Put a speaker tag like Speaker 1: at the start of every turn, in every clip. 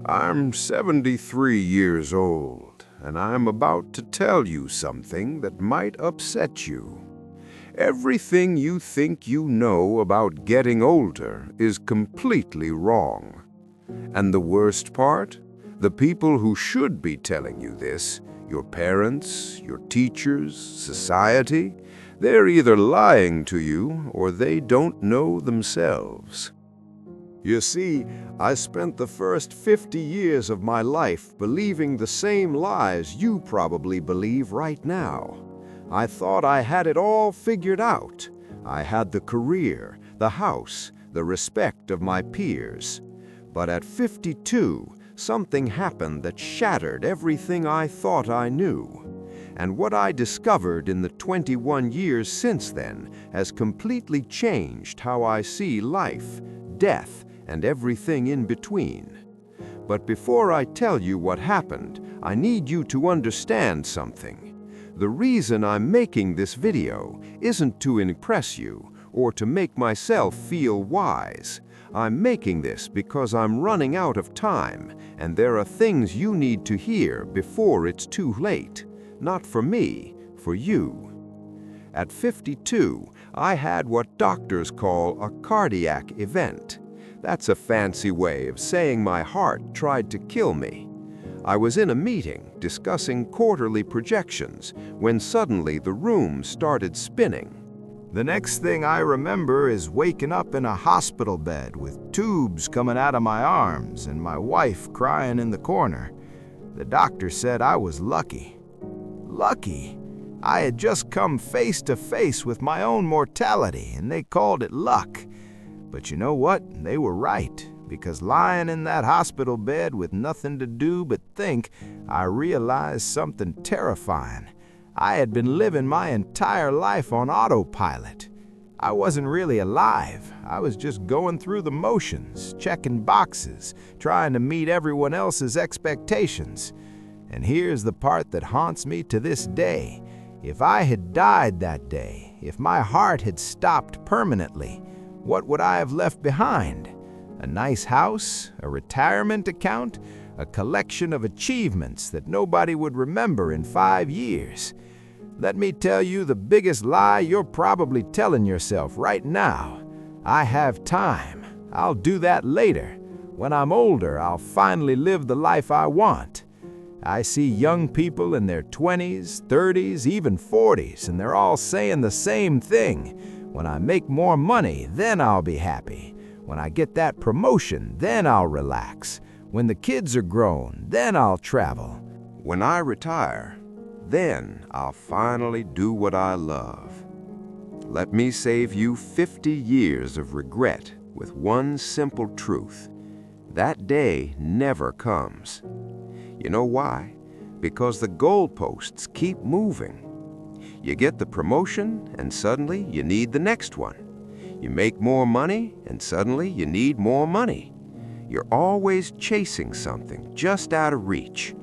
Speaker 1: I'm 73 years old, and I'm about to tell you something that might upset you. Everything you think you know about getting older is completely wrong. And the worst part? The people who should be telling you this, your parents, your teachers, society, they're either lying to you or they don't know themselves. You see, I spent the first 50 years of my life believing the same lies you probably believe right now. I thought I had it all figured out. I had the career, the house, the respect of my peers. But at 52, something happened that shattered everything I thought I knew. And what I discovered in the 21 years since then has completely changed how I see life, death, and everything in between. But before I tell you what happened, I need you to understand something. The reason I'm making this video isn't to impress you or to make myself feel wise. I'm making this because I'm running out of time, and there are things you need to hear before it's too late. Not for me, for you. At 52, I had what doctors call a cardiac event. That's a fancy way of saying my heart tried to kill me. I was in a meeting discussing quarterly projections when suddenly the room started spinning.
Speaker 2: The next thing I remember is waking up in a hospital bed with tubes coming out of my arms and my wife crying in the corner. The doctor said I was lucky. Lucky? I had just come face to face with my own mortality and they called it luck. But you know what? They were right, because lying in that hospital bed with nothing to do but think, I realized something terrifying. I had been living my entire life on autopilot. I wasn't really alive. I was just going through the motions, checking boxes, trying to meet everyone else's expectations. And here's the part that haunts me to this day. If I had died that day, if my heart had stopped permanently, what would I have left behind? A nice house, a retirement account, a collection of achievements that nobody would remember in 5 years. Let me tell you the biggest lie you're probably telling yourself right now. I have time. I'll do that later. When I'm older, I'll finally live the life I want. I see young people in their 20s, 30s, even 40s, and they're all saying the same thing. When I make more money, then I'll be happy. When I get that promotion, then I'll relax. When the kids are grown, then I'll travel.
Speaker 1: When I retire, then I'll finally do what I love. Let me save you 50 years of regret with one simple truth. That day never comes. You know why? Because the goalposts keep moving. You get the promotion, and suddenly you need the next one. You make more money, and suddenly you need more money. You're always chasing something just out of reach.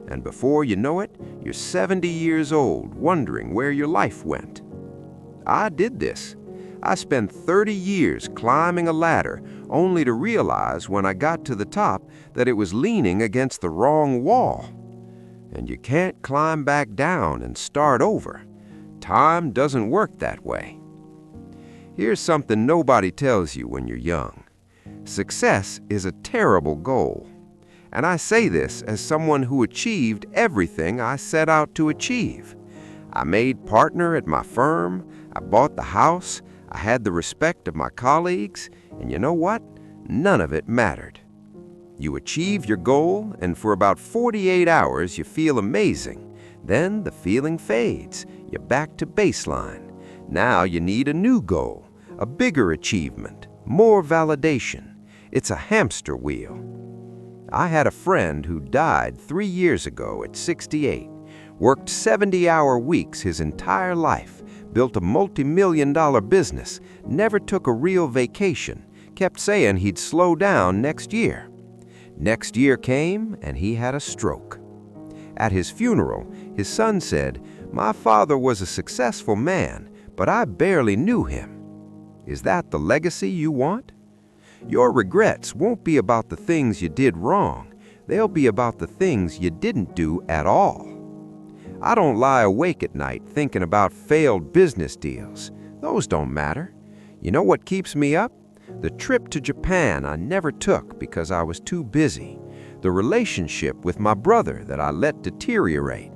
Speaker 1: And before you know it, you're 70 years old, wondering where your life went. I did this. I spent 30 years climbing a ladder, only to realize when I got to the top that it was leaning against the wrong wall. And you can't climb back down and start over. Time doesn't work that way. Here's something nobody tells you when you're young. Success is a terrible goal. And I say this as someone who achieved everything I set out to achieve. I made partner at my firm, I bought the house, I had the respect of my colleagues, and you know what? None of it mattered. You achieve your goal, and for about 48 hours you feel amazing. Then the feeling fades. You're back to baseline. Now you need a new goal, a bigger achievement, more validation. It's a hamster wheel. I had a friend who died 3 years ago at 68, worked 70-hour weeks his entire life, built a multi-million-dollar business, never took a real vacation, kept saying he'd slow down next year. Next year came and he had a stroke. At his funeral, his son said, "My father was a successful man, but I barely knew him." Is that the legacy you want? Your regrets won't be about the things you did wrong. They'll be about the things you didn't do at all. I don't lie awake at night thinking about failed business deals. Those don't matter. You know what keeps me up? The trip to Japan I never took because I was too busy. The relationship with my brother that I let deteriorate.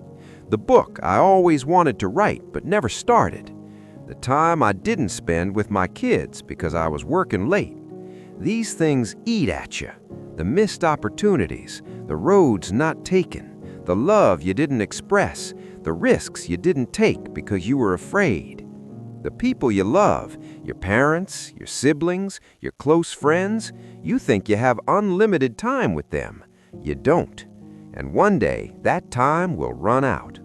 Speaker 1: The book I always wanted to write but never started. The time I didn't spend with my kids because I was working late. These things eat at you. The missed opportunities, the roads not taken, the love you didn't express, the risks you didn't take because you were afraid. The people you love, your parents, your siblings, your close friends, you think you have unlimited time with them. You don't. And one day, that time will run out.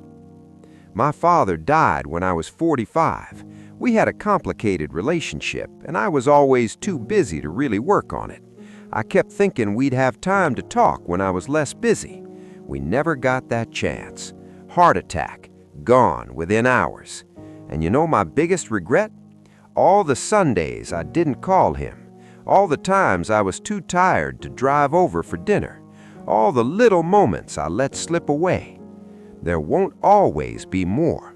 Speaker 1: My father died when I was 45. We had a complicated relationship, and I was always too busy to really work on it. I kept thinking we'd have time to talk when I was less busy. We never got that chance. Heart attack, gone within hours. And you know my biggest regret? All the Sundays I didn't call him. All the times I was too tired to drive over for dinner. All the little moments I let slip away. There won't always be more.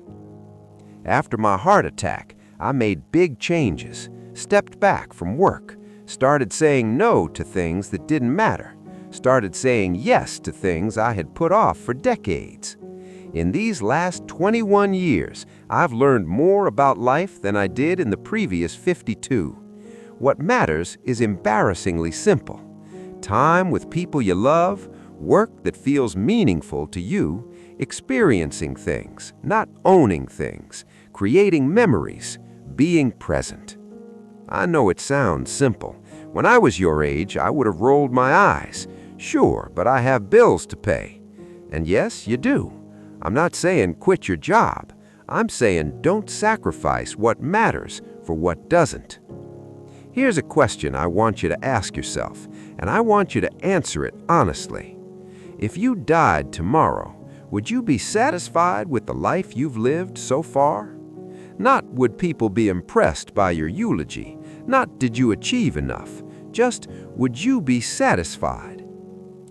Speaker 1: After my heart attack, I made big changes, stepped back from work, started saying no to things that didn't matter, started saying yes to things I had put off for decades. In these last 21 years, I've learned more about life than I did in the previous 52. What matters is embarrassingly simple. Time with people you love, work that feels meaningful to you, experiencing things, not owning things, creating memories, being present. I know it sounds simple. When I was your age, I would have rolled my eyes. Sure, but I have bills to pay. And yes, you do. I'm not saying quit your job. I'm saying don't sacrifice what matters for what doesn't. Here's a question I want you to ask yourself, and I want you to answer it honestly. If you died tomorrow, would you be satisfied with the life you've lived so far? Not would people be impressed by your eulogy, not did you achieve enough, just would you be satisfied?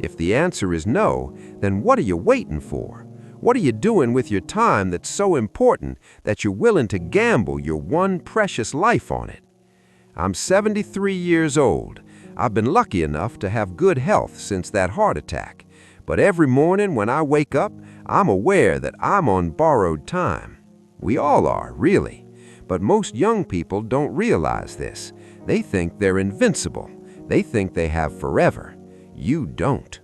Speaker 1: If the answer is no, then what are you waiting for? What are you doing with your time that's so important that you're willing to gamble your one precious life on it? I'm 73 years old. I've been lucky enough to have good health since that heart attack. But every morning when I wake up, I'm aware that I'm on borrowed time. We all are, really. But most young people don't realize this. They think they're invincible. They think they have forever. You don't.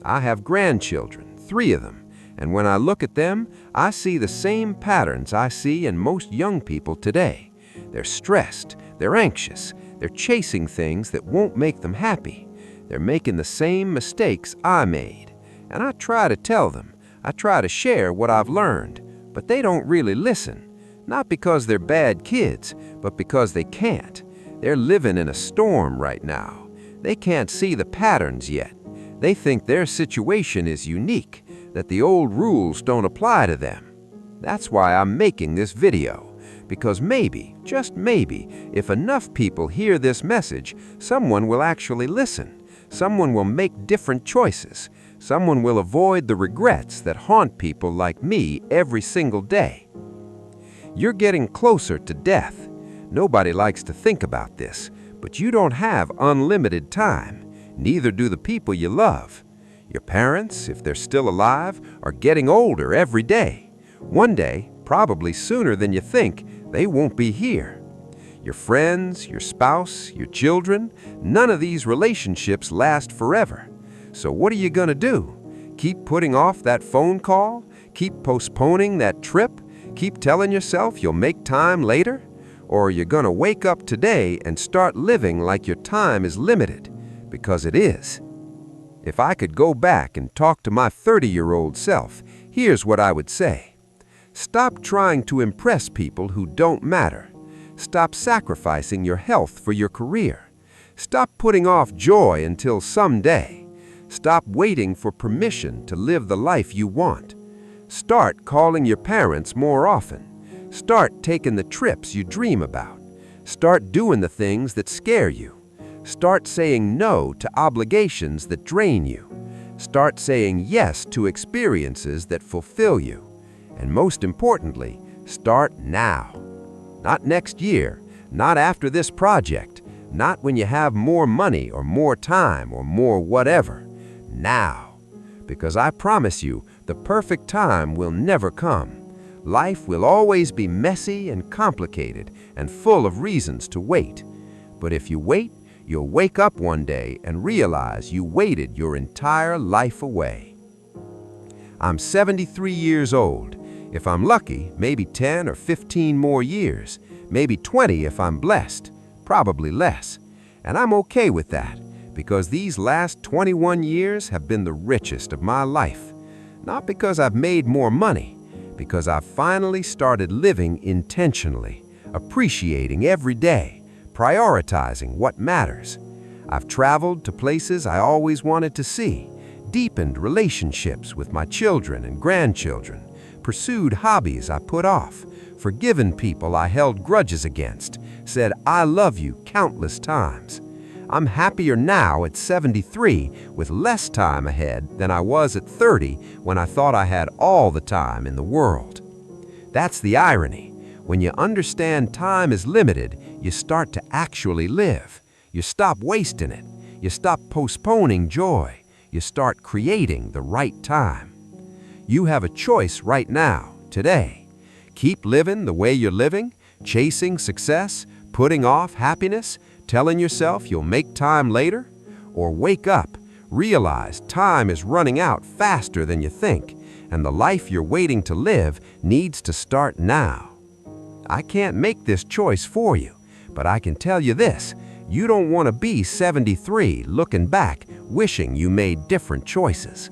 Speaker 1: I have grandchildren, 3 of them. And when I look at them, I see the same patterns I see in most young people today. They're stressed, they're anxious, they're chasing things that won't make them happy. They're making the same mistakes I made. And I try to tell them, I try to share what I've learned, but they don't really listen. Not because they're bad kids, but because they can't. They're living in a storm right now. They can't see the patterns yet. They think their situation is unique, that the old rules don't apply to them. That's why I'm making this video, because maybe, just maybe, if enough people hear this message, someone will actually listen. Someone will make different choices. Someone will avoid the regrets that haunt people like me every single day. You're getting closer to death. Nobody likes to think about this, but you don't have unlimited time. Neither do the people you love. Your parents, if they're still alive, are getting older every day. One day, probably sooner than you think, they won't be here. Your friends, your spouse, your children, none of these relationships last forever. So what are you going to do? Keep putting off that phone call? Keep postponing that trip? Keep telling yourself you'll make time later? Or are you going to wake up today and start living like your time is limited? Because it is. If I could go back and talk to my 30-year-old self, here's what I would say. Stop trying to impress people who don't matter. Stop sacrificing your health for your career. Stop putting off joy until someday. Stop waiting for permission to live the life you want. Start calling your parents more often. Start taking the trips you dream about. Start doing the things that scare you. Start saying no to obligations that drain you. Start saying yes to experiences that fulfill you. And most importantly, start now. Not next year, not after this project, not when you have more money or more time or more whatever. Now. Because I promise you, the perfect time will never come. Life will always be messy and complicated and full of reasons to wait. But if you wait, you'll wake up one day and realize you waited your entire life away. I'm 73 years old. If I'm lucky, maybe 10 or 15 more years, maybe 20 if I'm blessed, probably less. And I'm okay with that, because these last 21 years have been the richest of my life. Not because I've made more money, because I've finally started living intentionally, appreciating every day, prioritizing what matters. I've traveled to places I always wanted to see, deepened relationships with my children and grandchildren, pursued hobbies I put off, forgiven people I held grudges against, said I love you countless times. I'm happier now at 73 with less time ahead than I was at 30 when I thought I had all the time in the world. That's the irony. When you understand time is limited, you start to actually live. You stop wasting it. You stop postponing joy. You start creating the right time. You have a choice right now, today. Keep living the way you're living, chasing success, putting off happiness, telling yourself you'll make time later, or wake up, realize time is running out faster than you think, and the life you're waiting to live needs to start now. I can't make this choice for you, but I can tell you this, you don't want to be 73 looking back, wishing you made different choices.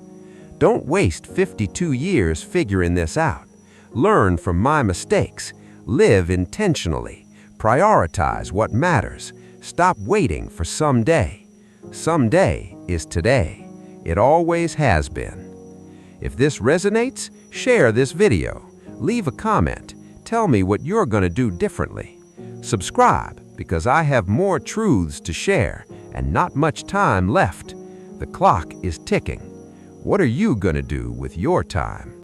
Speaker 1: Don't waste 52 years figuring this out. Learn from my mistakes, live intentionally, prioritize what matters. Stop waiting for someday. Someday is today. It always has been. If this resonates, share this video. Leave a comment. Tell me what you're going to do differently. Subscribe, because I have more truths to share and not much time left. The clock is ticking. What are you going to do with your time?